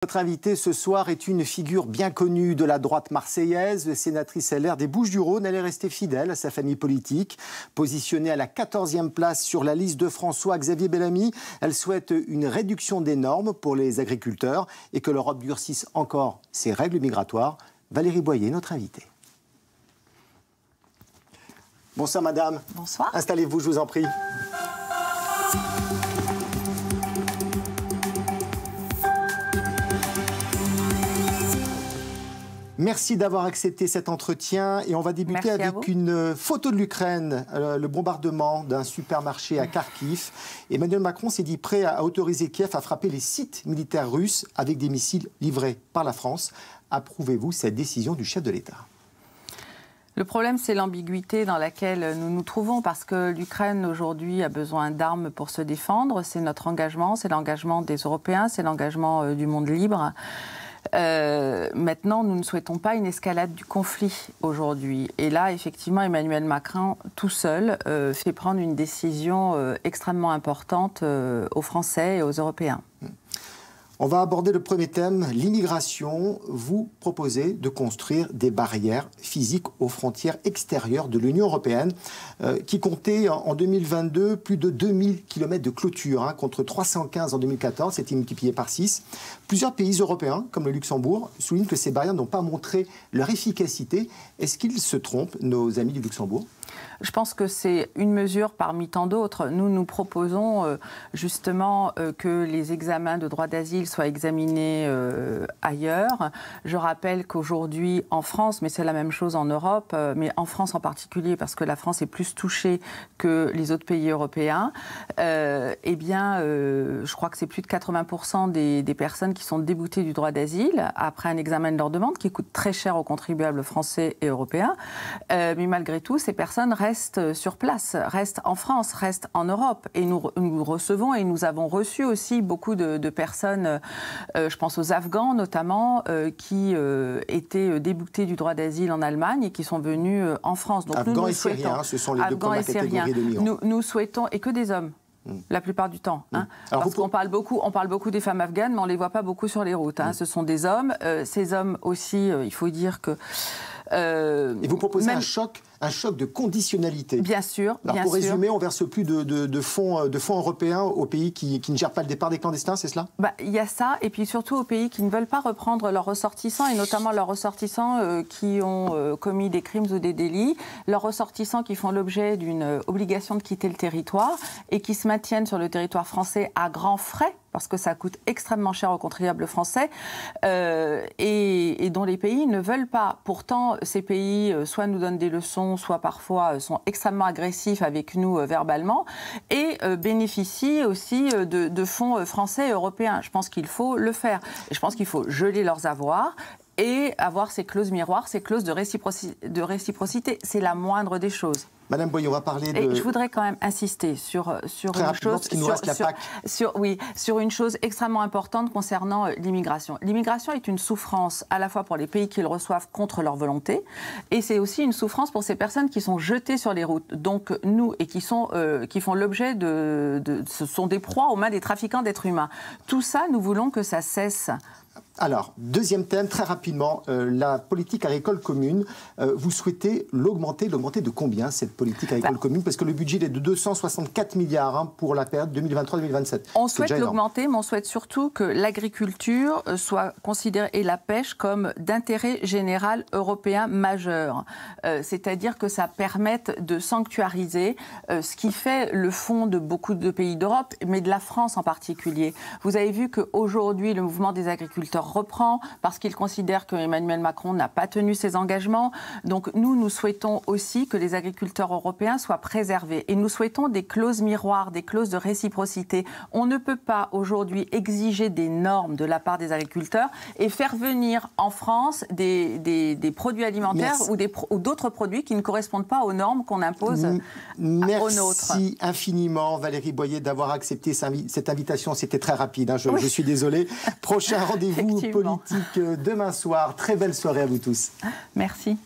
Notre invitée ce soir est une figure bien connue de la droite marseillaise, sénatrice LR des Bouches-du-Rhône. Elle est restée fidèle à sa famille politique. Positionnée à la 14e place sur la liste de François-Xavier Bellamy, elle souhaite une réduction des normes pour les agriculteurs et que l'Europe durcisse encore ses règles migratoires. Valérie Boyer, notre invitée. Bonsoir madame. Bonsoir. Installez-vous, je vous en prie. Merci d'avoir accepté cet entretien et on va débuter avec une photo de l'Ukraine, le bombardement d'un supermarché à Kharkiv. Emmanuel Macron s'est dit prêt à autoriser Kiev à frapper les sites militaires russes avec des missiles livrés par la France. Approuvez-vous cette décision du chef de l'État ? Le problème, c'est l'ambiguïté dans laquelle nous nous trouvons, parce que l'Ukraine, aujourd'hui, a besoin d'armes pour se défendre. C'est notre engagement, c'est l'engagement des Européens, c'est l'engagement du monde libre. Maintenant, nous ne souhaitons pas une escalade du conflit aujourd'hui. Et là, effectivement, Emmanuel Macron, tout seul, fait prendre une décision extrêmement importante aux Français et aux Européens. On va aborder le premier thème, l'immigration. Vous proposez de construire des barrières physiques aux frontières extérieures de l'Union européenne, qui comptait en 2022 plus de 2000 km de clôture, contre 315 en 2014, c'était multiplié par 6. Plusieurs pays européens, comme le Luxembourg, soulignent que ces barrières n'ont pas montré leur efficacité. Est-ce qu'ils se trompent, nos amis du Luxembourg ? Je pense que c'est une mesure parmi tant d'autres. Nous proposons justement que les examens de droit d'asile soient examinés ailleurs. Je rappelle qu'aujourd'hui, en France, mais c'est la même chose en Europe, mais en France en particulier, parce que la France est plus touchée que les autres pays européens, je crois que c'est plus de 80% des personnes qui sont déboutées du droit d'asile après un examen de leur demande, qui coûte très cher aux contribuables français et européens. Mais malgré tout, ces personnes restent sur place, restent en France, restent en Europe. Et nous recevons et nous avons reçu aussi beaucoup de personnes, je pense aux Afghans notamment, qui étaient déboutés du droit d'asile en Allemagne et qui sont venus en France. Donc Afghans et Syriens, ce sont les deux premières catégories de migrants. Nous souhaitons, et que des hommes. La plupart du temps. Parce qu'on parle beaucoup des femmes afghanes, mais on ne les voit pas beaucoup sur les routes. Ce sont des hommes. Ces hommes aussi, il faut dire que... Et vous proposez un choc de conditionnalité. Bien sûr. Alors pour résumer, on verse plus de fonds européens aux pays qui ne gèrent pas le départ des clandestins, c'est cela ? Il y a ça, et puis surtout aux pays qui ne veulent pas reprendre leurs ressortissants, et notamment leurs ressortissants qui ont commis des crimes ou des délits, leurs ressortissants qui font l'objet d'une obligation de quitter le territoire et qui se maintiennent sur le territoire français à grands frais, parce que ça coûte extrêmement cher aux contribuables français, et dont les pays ne veulent pas. Pourtant, ces pays soit nous donnent des leçons, soit parfois sont extrêmement agressifs avec nous verbalement, et bénéficient aussi de fonds français et européens. Je pense qu'il faut le faire. Et je pense qu'il faut geler leurs avoirs et avoir ces clauses miroirs, ces clauses de réciprocité. C'est la moindre des choses. Madame Boyer, on va parler de... Et je voudrais quand même insister sur une chose, sur une chose extrêmement importante concernant l'immigration. L'immigration est une souffrance à la fois pour les pays qui le reçoivent contre leur volonté, et c'est aussi une souffrance pour ces personnes qui sont jetées sur les routes. Donc nous, et qui font l'objet ce sont des proies aux mains des trafiquants d'êtres humains. Tout ça, nous voulons que ça cesse. Alors, deuxième thème, très rapidement, la politique agricole commune. Vous souhaitez l'augmenter de combien, cette politique agricole commune ? Parce que le budget est de 264 milliards pour la période 2023-2027. On souhaite l'augmenter, mais on souhaite surtout que l'agriculture soit considérée, et la pêche, comme d'intérêt général européen majeur. C'est-à-dire que ça permette de sanctuariser ce qui fait le fond de beaucoup de pays d'Europe, mais de la France en particulier. Vous avez vu qu'aujourd'hui, le mouvement des agriculteurs reprend parce qu'il considère que Emmanuel Macron n'a pas tenu ses engagements. Donc nous souhaitons aussi que les agriculteurs européens soient préservés. Et nous souhaitons des clauses miroirs, des clauses de réciprocité. On ne peut pas aujourd'hui exiger des normes de la part des agriculteurs et faire venir en France des produits alimentaires ou d'autres produits qui ne correspondent pas aux normes qu'on impose aux nôtres. Merci infiniment Valérie Boyer d'avoir accepté cette invitation. C'était très rapide, je suis désolé. Prochain rendez-vous politique demain soir. Très belle soirée à vous tous. Merci.